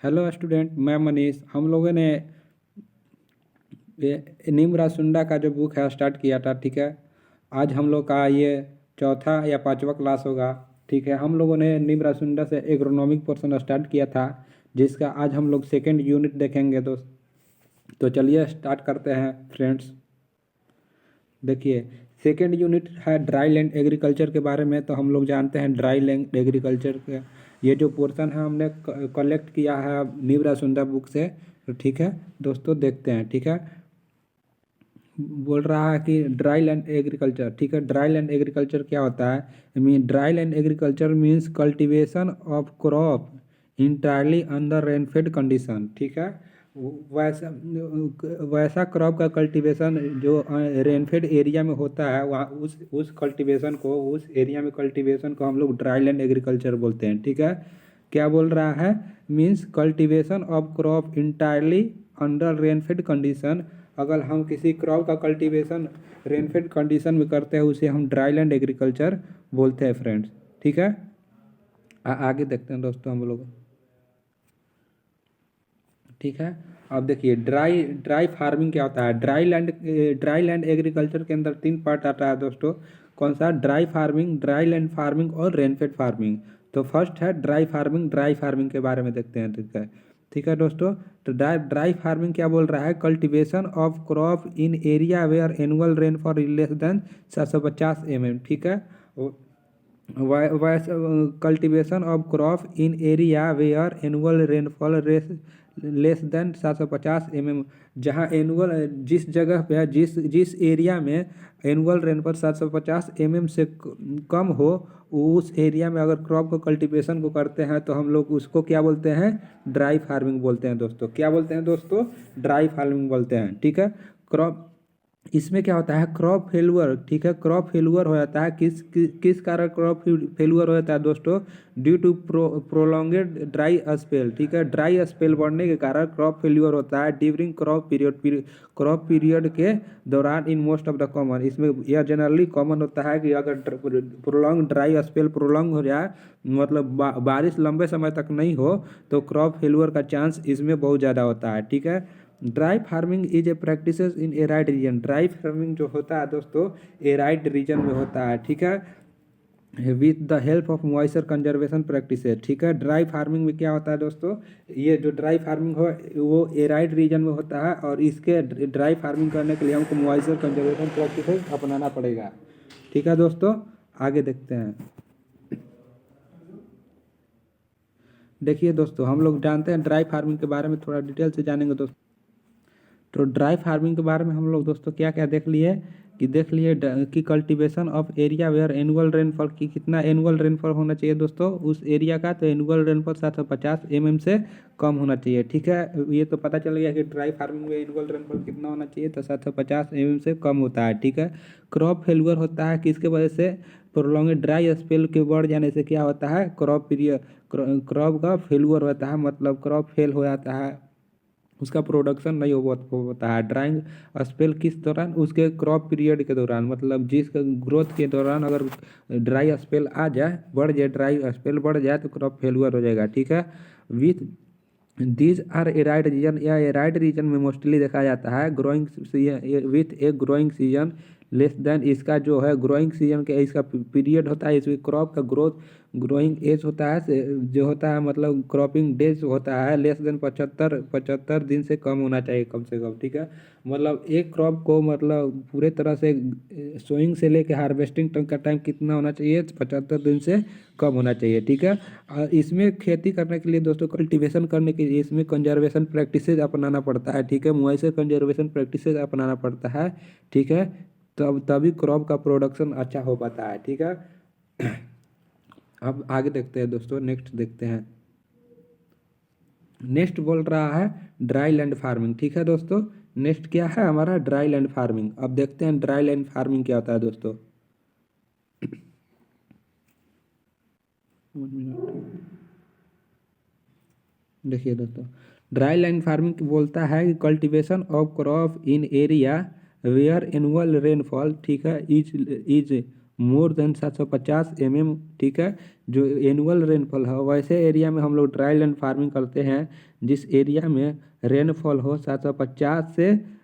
Hello student, मैं मनीष। हम लोगों ने नीम सुंडा का जो बुक है स्टार्ट किया था। ठीक है, आज हम लोग का ये चौथा या पांचवा क्लास होगा। ठीक है, हम लोगों ने नीम सुंडा से एग्रोनॉमिक पोर्शन स्टार्ट किया था, जिसका आज हम लोग सेकेंड यूनिट देखेंगे दोस्त। तो चलिए स्टार्ट करते हैं फ्रेंड्स। देखिए, सेकेंड यूनिट है ड्राई लैंड एग्रीकल्चर के बारे में। तो हम लोग जानते हैं ड्राई लैंड एग्रीकल्चर का ये जो पोर्शन है हमने कलेक्ट किया है नीम सुंदर बुक से। तो ठीक है दोस्तों, देखते हैं। ठीक है, बोल रहा है कि ड्राई लैंड एग्रीकल्चर। ठीक है, ड्राई लैंड एग्रीकल्चर क्या होता है? Mean dry land agriculture means cultivation of crop entirely under rainfed condition. ठीक है, वैसा वैसा क्रॉप का कल्टीवेशन जो रेनफेड एरिया में होता है, वहाँ उस कल्टीवेशन को, उस एरिया में कल्टीवेशन को हम लोग ड्राई लैंड एग्रीकल्चर बोलते हैं। ठीक है, क्या बोल रहा है? Means cultivation of crop entirely under rainfed condition. अगर हम किसी क्रॉप का कल्टीवेशन रेनफेड कंडीशन में करते हैं, उसे हम ड्राई लैंड एग्रीकल्चर बोलते हैं फ्रेंड्स। ठीक है, आगे देखते हैं दोस्तों हम लोग। ठीक है, अब देखिए ड्राई ड्राई फार्मिंग क्या होता है। ड्राई लैंड एग्रीकल्चर के अंदर तीन पार्ट आता है दोस्तों। कौन सा? Dry farming, dry land farming और रेनफेड फार्मिंग। तो फर्स्ट है ड्राई फार्मिंग। ड्राई फार्मिंग के बारे में देखते हैं। ठीक है, ठीक है दोस्तों। तो ड्राई फार्मिंग क्या बोल रहा है? Cultivation of crop in area where annual rainfall less than 750 mm। ठीक है, cultivation of crop in area where annual rainfall less than 750 mm। जहाँ एनुअल, जिस जगह पे है, जिस जिस एरिया में एनुअल रेनफॉल 750 mm से कम हो, उस एरिया में अगर क्रॉप को कल्टीवेशन को करते हैं तो हम लोग उसको क्या बोलते हैं? ड्राई फार्मिंग बोलते हैं दोस्तों। क्या बोलते हैं दोस्तों? ड्राई फार्मिंग बोलते हैं। ठीक है, क्रॉप, इसमें क्या होता है? Crop failure. ठीक है, क्रॉप फेलुअर हो जाता है। किस कारण क्रॉप फेलुअर हो जाता है दोस्तों? Due to prolonged dry spell. ठीक है, ड्राई स्पेल बढ़ने के कारण क्रॉप फेल्यूर होता है ड्यूरिंग क्रॉप पीरियड के दौरान in most of the common. इसमें यह जनरली कॉमन होता है कि अगर प्रोलॉन्ग ड्राई स्पेल प्रोलॉन्ग हो जाए, मतलब बारिश लंबे समय तक नहीं हो, तो क्रॉप फेल्यूर का चांस इसमें बहुत ज़्यादा होता है। ठीक है, dry farming is a practice in arid region. Dry farming जो होता है दोस्तों, एराइड रीजन में होता है। ठीक है, with the help of moisture conservation practice. ठीक है, ड्राई फार्मिंग में क्या होता है दोस्तों? ये जो ड्राई फार्मिंग हो वो एराइड रीजन में होता है, और इसके ड्राई फार्मिंग करने के लिए हमको मॉइस्चर कंजर्वेशन प्रैक्टिस अपनाना पड़ेगा। ठीक है दोस्तों, आगे देखते हैं। देखिए दोस्तों, हम लोग जानते हैं ड्राई फार्मिंग के बारे में थोड़ा डिटेल से जानेंगे दोस्तों। तो ड्राई फार्मिंग के बारे में हम लोग दोस्तों क्या क्या देख लिए कि cultivation of area where annual rainfall की कितना एनुअल रेनफॉल होना चाहिए दोस्तों उस एरिया का? तो एनुअल रेनफॉल 750 mm से कम होना चाहिए। ठीक है, ये तो पता चल गया कि ड्राई फार्मिंग में एनुअल रेनफॉल कितना होना चाहिए, तो 750 mm से कम होता है। ठीक है, क्रॉप फेल्यूर होता है किसके वजह से? प्रोलॉन्ग ड्राई स्पेल के बढ़ जाने से क्या होता है? क्रॉप का फेल्यूर होता है, मतलब क्रॉप फेल हो जाता है, उसका प्रोडक्शन नहीं होता है। ड्राइंग स्पेल किस दौरान? उसके क्रॉप पीरियड के दौरान, मतलब जिस ग्रोथ के दौरान अगर ड्राई स्पेल आ जाए, बढ़ जाए, ड्राई स्पेल बढ़ जाए, तो क्रॉप फेलुअर हो जाएगा। ठीक है, with these are arid region, या एराइड रीजन में मोस्टली देखा जाता है growing with a growing season less than. इसका जो है ग्रोइंग सीजन के इसका पीरियड होता है, इसमें क्रॉप का ग्रोइंग एज होता है, जो होता है मतलब क्रॉपिंग डेज होता है लेस देन 75 दिन से कम होना चाहिए कम से कम। ठीक है, मतलब एक क्रॉप को मतलब पूरे तरह से सोइंग से लेके हार्वेस्टिंग तक का टाइम कितना होना चाहिए? 75 दिन से कम होना चाहिए। ठीक है, इसमें खेती करने के लिए दोस्तों, कल्टीवेशन करने के लिए इसमें कंजर्वेशन प्रैक्टिसेज अपनाना पड़ता है। ठीक है, मॉइस्चर कंजर्वेशन प्रैक्टिसेज अपनाना पड़ता है। ठीक है, तभी क्रॉप का प्रोडक्शन अच्छा हो पाता है। ठीक है, अब आगे देखते हैं दोस्तों, नेक्स्ट देखते हैं। नेक्स्ट बोल रहा है ड्राई लैंड फार्मिंग। ठीक है दोस्तों, नेक्स्ट क्या है हमारा? Dry land farming. अब देखते हैं ड्राई लैंड फार्मिंग क्या होता है दोस्तों। 1 मिनट, देखिए दोस्तों, ड्राई लैंड फार्मिंग बोलता है कि cultivation of crop in area where annual rainfall, ठीक है, इज मोर देन 750 mm, ठीक है, जो एनुअल रेनफॉल है वैसे एरिया में हम लोग ड्राई लैंड फार्मिंग करते हैं जिस एरिया में रेनफॉल हो 750 से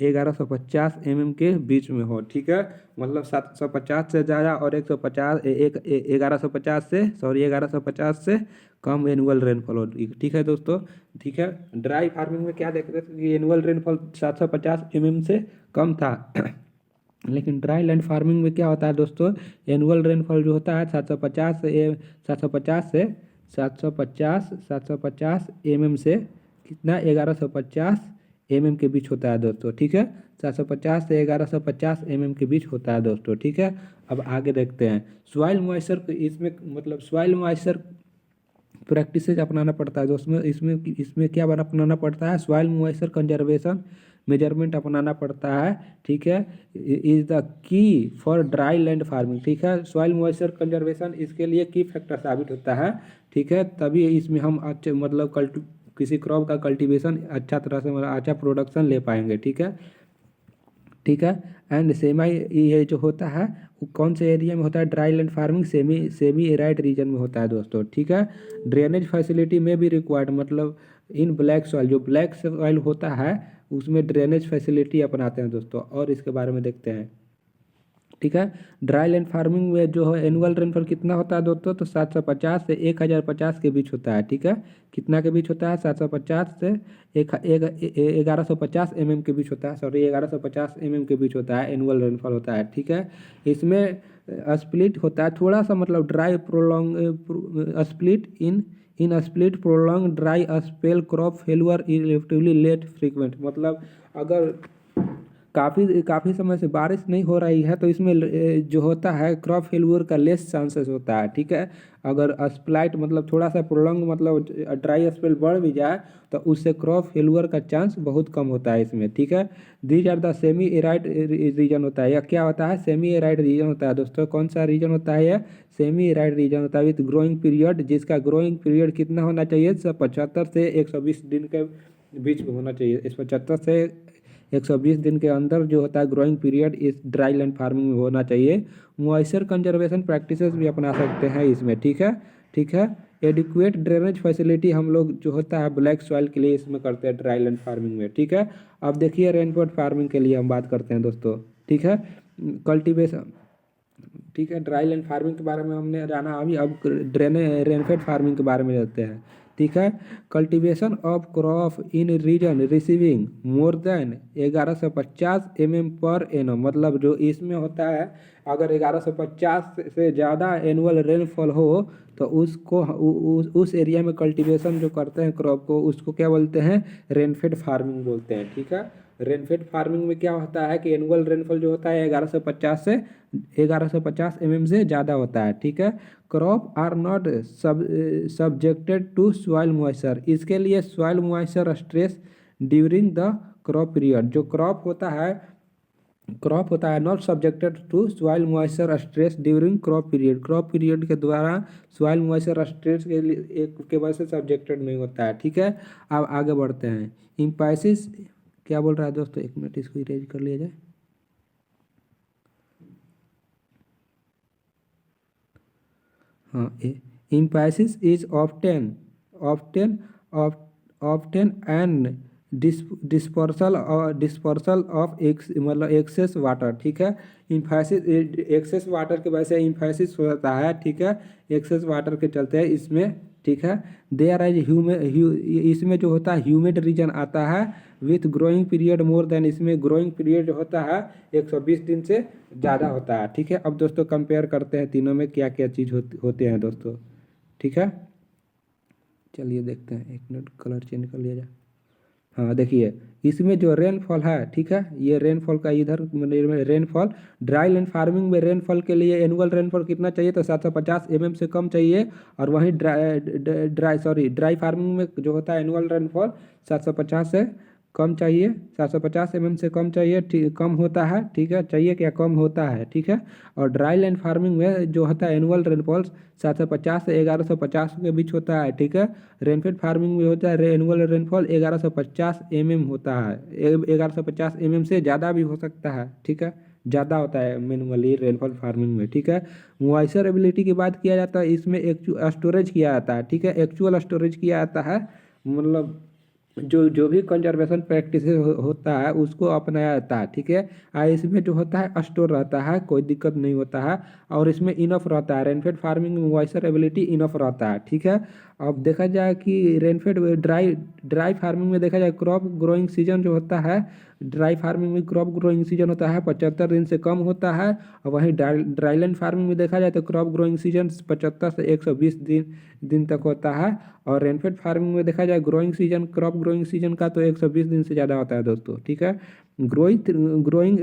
1150 mm के बीच में हो, ठीक है। मतलब 750 से ज़्यादा और 150 एक 1150 से कम एनुअल रेनफॉल हो, ठीक है दोस्तों। ठीक है, ड्राई फार्मिंग में क्या देख रहे थे कि एनुअल रेनफॉल 750 mm से कम था लेकिन ड्राई लैंड फार्मिंग में क्या होता है दोस्तों, एनुअल रेनफॉल जो होता है 750 से कितना 1150 mm के बीच होता है दोस्तों, ठीक है। 750 से 1150 mm के बीच होता है दोस्तों, ठीक है। अब आगे देखते हैं सॉइल मॉइस्चर, इसमें मतलब सॉइल मॉइस्चर प्रैक्टिसेज अपनाना पड़ता है दोस्तों। इसमें इसमें क्या अपनाना पड़ता है, सॉइल मॉइस्चर कंजर्वेशन मेजरमेंट अपनाना पड़ता है, ठीक है। Is the key for dry land farming, ठीक है। सॉइल मॉइस्चर कंजर्वेशन इसके लिए की फैक्टर साबित होता है, ठीक है। तभी इसमें हम अच्छे मतलब किसी क्रॉप का कल्टीवेशन अच्छा तरह से मतलब अच्छा प्रोडक्शन ले पाएंगे, ठीक है, ठीक है। एंड सेमी, ये जो होता है वो कौन से एरिया में होता है, dry land farming semi arid region में होता है दोस्तों, ठीक है। ड्रेनेज फैसिलिटी में भी रिक्वायर्ड, मतलब इन ब्लैक सॉइल, जो ब्लैक सॉइल होता है उसमें ड्रेनेज फैसिलिटी अपनाते हैं दोस्तों, और इसके बारे में देखते हैं, ठीक है। ड्राई लैंड फार्मिंग में जो है एनुअल रेनफॉल कितना होता है दोस्तों, तो 750 से 1050 के बीच होता है, ठीक है। कितना के बीच होता है, 750 से 1150 के बीच होता है, सॉरी 1150 के बीच होता है एनुअल रेनफॉल होता है, ठीक है। इसमें स्प्लिट होता है थोड़ा सा, मतलब dry prolong split in split prolong dry spell crop failure relatively late frequent, मतलब अगर काफ़ी समय से बारिश नहीं हो रही है तो इसमें जो होता है क्रॉप फेल्यूर का लेस चांसेस होता है, ठीक है। अगर स्प्लाइट मतलब थोड़ा सा प्रोलॉन्ग मतलब ड्राई स्पेल बढ़ भी जाए तो उससे क्रॉप फेल्यूर का चांस बहुत कम होता है इसमें, ठीक है। These are the semi arid region होता है, या क्या होता है, सेमी एराइड रीजन होता है दोस्तों। कौन सा रीजन होता है यह, सेमी एराइड रीजन होता है विथ ग्रोइंग पीरियड, जिसका ग्रोइंग पीरियड कितना होना चाहिए, 75 से 120 दिन के बीच में होना चाहिए। इस 75 से 120 दिन के अंदर जो होता है ग्रोइंग पीरियड इस ड्राई लैंड फार्मिंग में होना चाहिए। मॉइस्चर कंजर्वेशन प्रैक्टिसेस भी अपना सकते हैं इसमें, ठीक है, ठीक है। एडिक्वेट ड्रेनेज फैसिलिटी हम लोग जो होता है ब्लैक सॉइल के लिए इसमें करते हैं ड्राई लैंड फार्मिंग में, ठीक है। अब देखिए रेनफेड फार्मिंग के लिए हम बात करते हैं दोस्तों, ठीक है। कल्टीवेशन, ठीक है, ड्राई लैंड फार्मिंग के बारे में हमने जाना, अभी अब रेनफेड फार्मिंग के बारे में जानते हैं, ठीक है। Cultivation of crop in region receiving more than 1150 per annum, मतलब जो इसमें होता है अगर 1150 से ज़्यादा एनुअल रेनफॉल हो तो उसको उस एरिया में कल्टीवेशन जो करते हैं क्रॉप को उसको क्या बोलते हैं, रेनफेड फार्मिंग बोलते हैं, ठीक है। रेनफेड फार्मिंग में क्या होता है कि एनुअल रेनफॉल जो होता है 1150 mm से ज़्यादा होता है, ठीक है। Crop are not subjected to soil moisture, इसके लिए soil moisture stress during the crop period, जो क्रॉप होता है not subjected to soil moisture stress during crop period के द्वारा सॉइल मॉइस्चर स्ट्रेस के वजह से सब्जेक्टेड नहीं होता है, ठीक है। अब आगे बढ़ते हैं, इम्पैसिस क्या बोल रहा है दोस्तों, एक मिनट इसको इरेज कर लिया जाए। हाँ, emphasis is often and dispersal of मतलब एक्सेस वाटर, ठीक है। इम्फेसिस एक्सेस वाटर की वजह से इम्फेसिस होता है, ठीक है, एक्सेस वाटर के चलते हैं इसमें, ठीक है। देयर इज इसमें जो होता है ह्यूमिड रीजन आता है with growing period more than, इसमें ग्रोइंग पीरियड जो होता है 120 दिन से ज़्यादा होता है, ठीक है। अब दोस्तों कंपेयर करते हैं तीनों में क्या क्या चीज़ होते हैं दोस्तों, ठीक है। चलिए देखते हैं, एक मिनट कलर चेंज कर लिया जाए। हाँ देखिए, इसमें जो रेनफॉल है, ठीक है, ये रेनफॉल का इधर रेनफॉल ड्राई लैंड फार्मिंग में रेनफॉल के लिए एनुअल रेनफॉल कितना चाहिए, तो 750 mm से कम चाहिए, और वहीं ड्राई फार्मिंग में जो होता है एनुअल रेनफॉल 750 से कम चाहिए, 750 mm से कम चाहिए, कम होता है, ठीक है, चाहिए क्या, कम होता है, ठीक है। और ड्राई लैंड फार्मिंग में जो होता है एनुअल रेनफॉल 750 से 1150 के बीच होता है, ठीक है। रेनफेड फार्मिंग में होता है एनुअल रेनफॉल 1150 mm होता है, 1150 mm से ज़्यादा भी हो सकता है, ठीक है, ज़्यादा होता है मैनुअली रेनफॉल फार्मिंग में, ठीक है। मॉइस्चर एबिलिटी की बात किया जाता है, इसमें स्टोरेज किया जाता है, ठीक है, एक्चुअल स्टोरेज किया जाता है, मतलब जो भी कंजर्वेशन प्रैक्टिस होता है उसको अपनाया जाता है, ठीक है। इसमें जो होता है स्टोर रहता है, कोई दिक्कत नहीं होता है, और इसमें इनफ रहता है, रेनफेड फार्मिंग में मॉइस्चर एबिलिटी इनफ रहता है, ठीक है। अब देखा जाए कि रेनफेड ड्राई फार्मिंग में देखा जाए क्रॉप ग्रोइंग सीजन जो होता है, ड्राई फार्मिंग में क्रॉप ग्रोइंग सीजन होता है 75 दिन से कम होता है, और वहीं ड्राईलैंड फार्मिंग में देखा जाए तो क्रॉप ग्रोइंग सीजन 75 से 120 दिन तक होता है, और रेनफेड फार्मिंग में देखा जाए growing season crop growing season का तो 120 दिन से ज़्यादा होता है दोस्तों, ठीक है। ग्रोइंग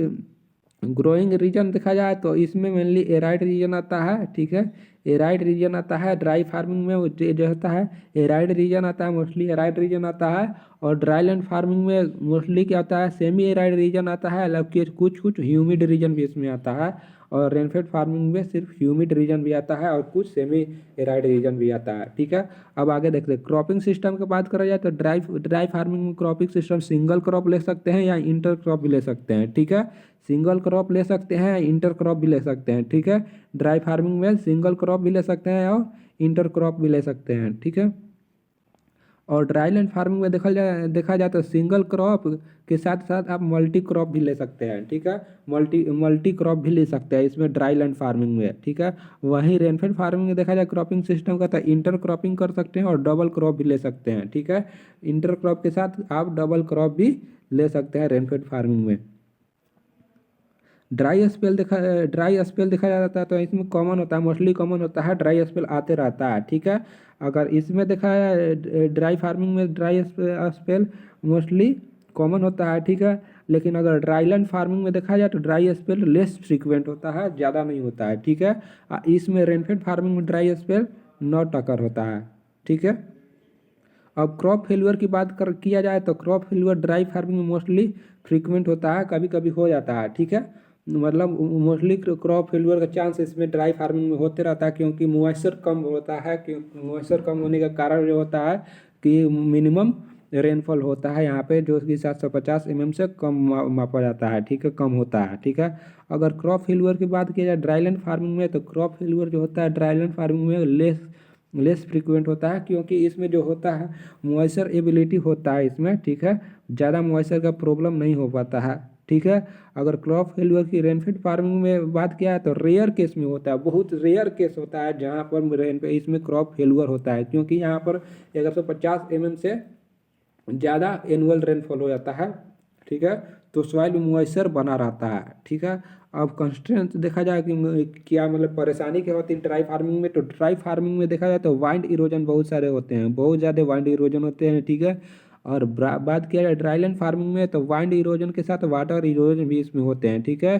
ग्रोइंग रीजन देखा जाए तो इसमें मेनली एराइड रीजन आता है, ठीक है, एराइड रीजन आता है ड्राई फार्मिंग में, जो होता है एराइड रीजन आता है, मोस्टली एराइड रीजन आता है। और ड्राई लैंड फार्मिंग में मोस्टली क्या आता है, सेमी एराइड रीजन आता है, जबकि कुछ कुछ ह्यूमिड रीजन भी इसमें आता है। और रेनफेड फार्मिंग में सिर्फ ह्यूमिड रीजन भी आता है और कुछ सेमी एराइड रीजन भी आता है, ठीक है। अब आगे देखते हैं क्रॉपिंग सिस्टम की बात करा जाए तो ड्राई फार्मिंग में क्रॉपिंग सिस्टम सिंगल क्रॉप ले सकते हैं या इंटर क्रॉप भी ले सकते हैं, ठीक है। सिंगल क्रॉप ले सकते हैं, इंटर क्रॉप भी ले सकते हैं, ठीक है। ड्राई फार्मिंग में सिंगल क्रॉप भी ले सकते हैं और इंटर क्रॉप भी ले सकते हैं, ठीक है। और ड्राई लैंड फार्मिंग में देखा जाए तो सिंगल क्रॉप के साथ साथ आप मल्टी क्रॉप भी ले सकते हैं, ठीक है, मल्टी क्रॉप भी ले सकते हैं इसमें ड्राई लैंड फार्मिंग में, ठीक है। वहीं रेनफेड फार्मिंग में देखा जाए क्रॉपिंग सिस्टम का तो इंटर क्रॉपिंग कर सकते हैं और डबल क्रॉप भी ले सकते हैं, ठीक है। इंटर क्रॉप के साथ आप डबल क्रॉप भी ले सकते हैं रेनफेड फार्मिंग में। ड्राई स्पेल देखा जाता है तो इसमें कॉमन होता है, मोस्टली कॉमन होता है, ड्राई स्पेल आते रहता है, ठीक है। अगर इसमें देखा है ड्राई फार्मिंग में ड्राई स्पेल मोस्टली कॉमन होता है, ठीक है। लेकिन अगर ड्राईलैंड फार्मिंग में देखा जाए तो ड्राई स्पेल लेस फ्रीक्वेंट होता है, ज़्यादा नहीं होता है, ठीक है। इसमें रेनफेड फार्मिंग में ड्राई स्पेल नॉट अकर होता है, ठीक है। अब क्रॉप फेल्यूर की बात किया जाए तो क्रॉप फेल्यूर ड्राई फार्मिंग में मोस्टली फ्रीक्वेंट होता है, कभी कभी हो जाता है, ठीक है। मतलब मोस्टली क्रॉप फेल्यूर का चांस इसमें ड्राई फार्मिंग में होते रहता है, क्योंकि मॉइस्चर कम होता है, मॉइस्चर कम होने का कारण जो होता है कि मिनिमम रेनफॉल होता है यहाँ पे जो कि 750 mm से कम मापा जाता है, ठीक है, कम होता है, ठीक है। अगर क्रॉप फेल्यूर की बात की जाए ड्राईलैंड फार्मिंग में तो क्रॉप फेल्यूर जो होता है ड्राईलैंड फार्मिंग में लेस फ्रीक्वेंट होता है, क्योंकि इसमें जो होता है मॉइस्चर एबिलिटी होता है इसमें, ठीक है, ज़्यादा मॉइस्चर का प्रॉब्लम नहीं हो पाता है, ठीक है। अगर क्रॉप फेल्यूर की रेनफेड फार्मिंग में बात किया है तो रेयर केस में होता है, बहुत रेयर केस होता है जहाँ पर इसमें क्रॉप फेल्यूर होता है, क्योंकि यहाँ पर 150 mm से ज़्यादा एनुअल रेनफॉल हो जाता है, ठीक है, तो सॉइल में मॉइस्चर बना रहता है, ठीक है। अब कंस्ट्रेंट देखा जाए कि क्या मतलब परेशानी क्या होती है ड्राई फार्मिंग में, तो ड्राई फार्मिंग में देखा जाए तो वाइंड इरोजन बहुत सारे होते हैं, बहुत ज़्यादा वाइंड इरोजन होते हैं, ठीक है। और बात किया जाए ड्राईलैंड फार्मिंग में तो वाइंड इरोजन के साथ वाटर इरोजन भी इसमें होते हैं, ठीक है।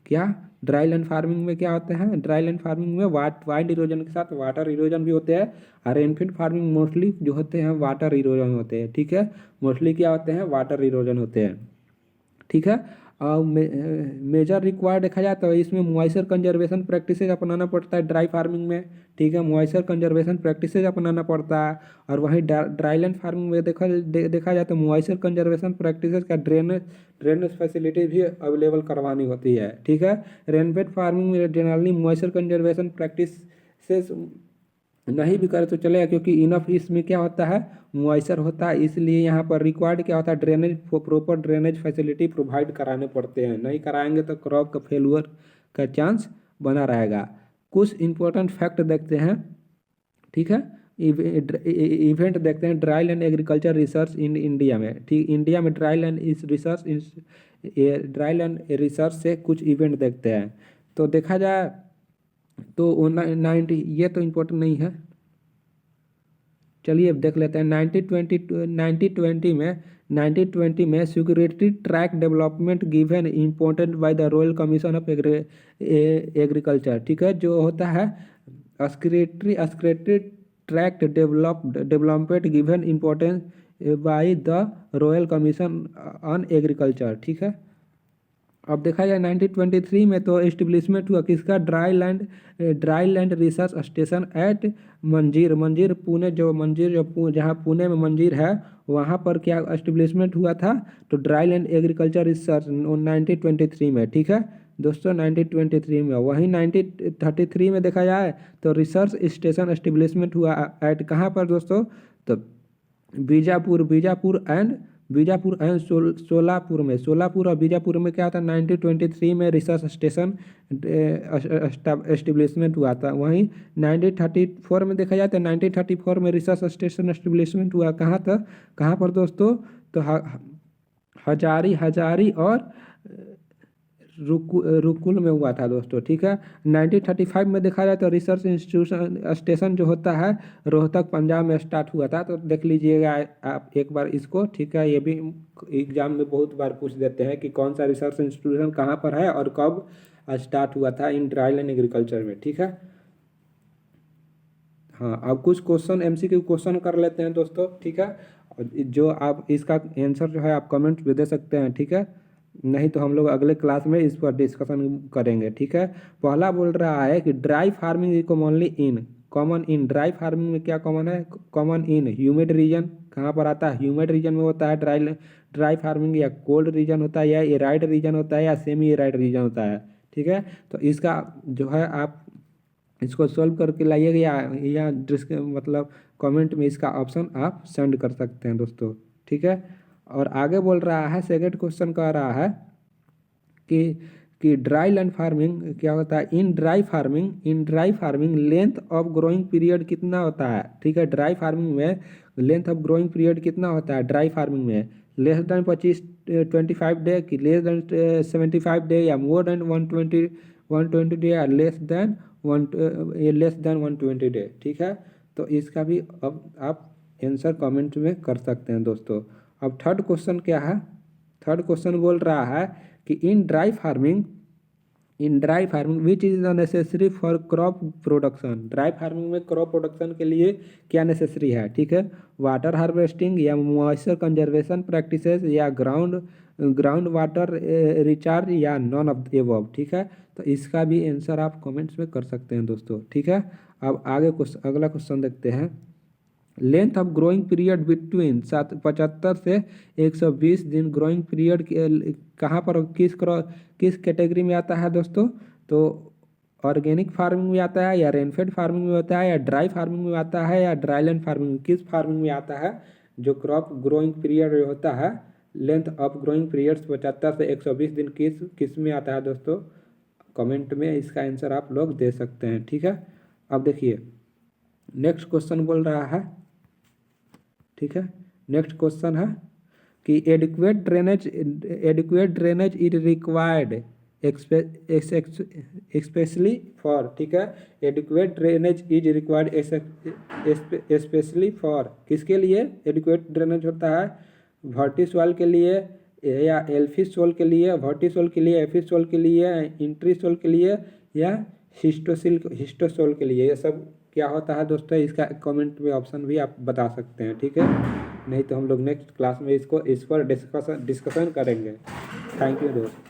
क्या ड्राईलैंड फार्मिंग में क्या होते हैं, ड्राईलैंड फार्मिंग में वाइंड इरोजन के साथ वाटर इरोजन भी होते हैं, और रेनफेड फार्मिंग मोस्टली जो होते हैं वाटर इरोजन होते हैं, ठीक है, मोस्टली क्या होते हैं वाटर इरोजन होते हैं, ठीक है। और मेजर रिक्वायर्ड देखा जाए तो इसमें मॉइस्चर कंजर्वेशन प्रैक्टिसेज अपनाना पड़ता है ड्राई फार्मिंग में, ठीक है, मॉइस्चर कंजर्वेशन प्रैक्टिसेज अपनाना पड़ता है। और वहीं ड्राईलैंड फार्मिंग में देखा जाए तो मॉइस्चर कंजर्वेशन प्रैक्टिसेज का ड्रेनेज फैसिलिटी भी अवेलेबल करवानी होती है, ठीक है। रेनफेड फार्मिंग में जनरली मॉइस्चर कंजर्वेशन प्रैक्टिसेज नहीं भी करे तो चलेगा, क्योंकि इनफ इसमें क्या होता है मॉइस्चर होता है, इसलिए यहाँ पर रिक्वायर्ड क्या होता है drainage proper drainage facility provide कराने पड़ते हैं, नहीं कराएंगे तो क्रॉप का फेल्यूर का चांस बना रहेगा। कुछ इंपॉर्टेंट फैक्ट देखते हैं, ठीक है, इवेंट देखते हैं dry land agriculture research in India में, ठीक, इंडिया में ड्राई लैंड रिसर्च से कुछ इवेंट देखते हैं। तो देखा जाए तो 90 ये तो इम्पोर्टेंट नहीं है, चलिए अब देख लेते हैं 1920 में security track development given important by the royal commission of agriculture, ठीक है, जो होता है security track development given importance by the royal commission on agriculture, ठीक है। अब देखा जाए 1923 में तो एस्टेब्लिशमेंट हुआ किसका dry land research station at Manjri Pune, जहाँ पुणे में मंजीर है वहाँ पर क्या एस्टेब्लिशमेंट हुआ था, तो ड्राई लैंड एग्रीकल्चर रिसर्च 1923 में, ठीक है, दोस्तों 1923 में। वहीं 1933 में देखा जाए तो रिसर्च स्टेशन एस्टेब्लिशमेंट हुआ एट कहाँ पर दोस्तों, तो बीजापुर एंड सोलापुर में। सोलापुर और बीजापुर में क्या था, 1923 में रिसर्च स्टेशन एस्टेब्लिशमेंट हुआ था। वहीं 1934 में देखा जाए तो 1934 में रिसर्च स्टेशन एस्टेब्लिशमेंट हुआ कहाँ था, कहाँ पर दोस्तों, तो हजारी और रुकुल में हुआ था दोस्तों, ठीक है। 1935 में देखा जाए तो रिसर्च इंस्टीट्यूशन स्टेशन जो होता है रोहतक पंजाब में स्टार्ट हुआ था। तो देख लीजिएगा आप एक बार इसको, ठीक है। ये भी एग्जाम में बहुत बार पूछ देते हैं कि कौन सा रिसर्च इंस्टीट्यूशन कहाँ पर है और कब स्टार्ट हुआ था इन ड्राईलैंड एग्रीकल्चर में, ठीक है। हाँ, अब कुछ क्वेश्चन MCQ क्वेश्चन कर लेते हैं दोस्तों, ठीक है। जो आप इसका आंसर जो है आप कमेंट में दे सकते हैं, ठीक है। नहीं तो हम लोग अगले क्लास में इस पर डिस्कशन करेंगे, ठीक है। पहला बोल रहा है कि dry farming is common in dry farming में क्या कॉमन है, कॉमन इन ह्यूमिड रीजन। कहाँ पर आता है, ह्यूमिड रीजन में होता है ड्राई फार्मिंग, या कोल्ड रीजन होता है, या एराइड रीजन होता है, या सेमी एराइड रीजन होता है, ठीक है। तो इसका जो है आप इसको सॉल्व करके लाइएगा या मतलब कमेंट में इसका ऑप्शन आप सेंड कर सकते हैं दोस्तों, ठीक है। और आगे बोल रहा है, सेकंड क्वेश्चन कह रहा है कि ड्राई लैंड फार्मिंग क्या होता है, in dry farming length of growing period कितना होता है, ठीक है। ड्राई फार्मिंग में लेंथ ऑफ ग्रोइंग पीरियड कितना होता है ड्राई फार्मिंग में, लेस देन 25 डे की लेस देन 75 डे, या मोर देन 120 डे, या लेस देन 120 डे, ठीक है। तो इसका भी अब आप आंसर कमेंट में कर सकते हैं दोस्तों। अब थर्ड क्वेश्चन क्या है, थर्ड क्वेश्चन बोल रहा है कि in dry farming which is necessary for crop production. Dry farming में क्रॉप प्रोडक्शन के लिए क्या नेसेसरी है, ठीक है। वाटर हार्वेस्टिंग, या मॉइस्चर कंजर्वेशन प्रैक्टिसेस, या ग्राउंड वाटर रिचार्ज, या नॉन ऑफ द अबव, ठीक है। तो इसका भी आंसर आप कमेंट्स में कर सकते हैं दोस्तों, ठीक है। अब आगे अगला क्वेश्चन देखते हैं। Length of growing period between 75 से 120 दिन ग्रोइंग पीरियड कहाँ पर किस कैटेगरी में आता है दोस्तों, तो ऑर्गेनिक फार्मिंग में आता है, या रेनफेड फार्मिंग में आता है, या ड्राई फार्मिंग में आता है, या ड्राईलैंड फार्मिंग, किस फार्मिंग में आता है। जो क्रॉप ग्रोइंग पीरियड होता है, लेंथ ऑफ ग्रोइंग पीरियड 75 से 120 दिन किस में आता है दोस्तों, कमेंट में इसका आंसर आप लोग दे सकते हैं, ठीक है। अब देखिए नेक्स्ट क्वेश्चन बोल रहा है, ठीक है। नेक्स्ट क्वेश्चन है कि adequate drainage is required specially for, ठीक है। Adequate drainage is required specially for, किसके लिए एडिक्वेट ड्रेनेज होता है, वर्टी सॉइल के लिए, या एल्फी सॉइल के लिए, वर्टी सॉइल के लिए, एफी सॉइल के लिए, इंट्री सॉइल के लिए, या हिस्टोसॉइल के लिए। ये सब क्या होता है दोस्तों, इसका कमेंट में ऑप्शन भी आप बता सकते हैं, ठीक है। नहीं तो हम लोग नेक्स्ट क्लास में इस पर डिस्कशन करेंगे। थैंक यू दोस्त।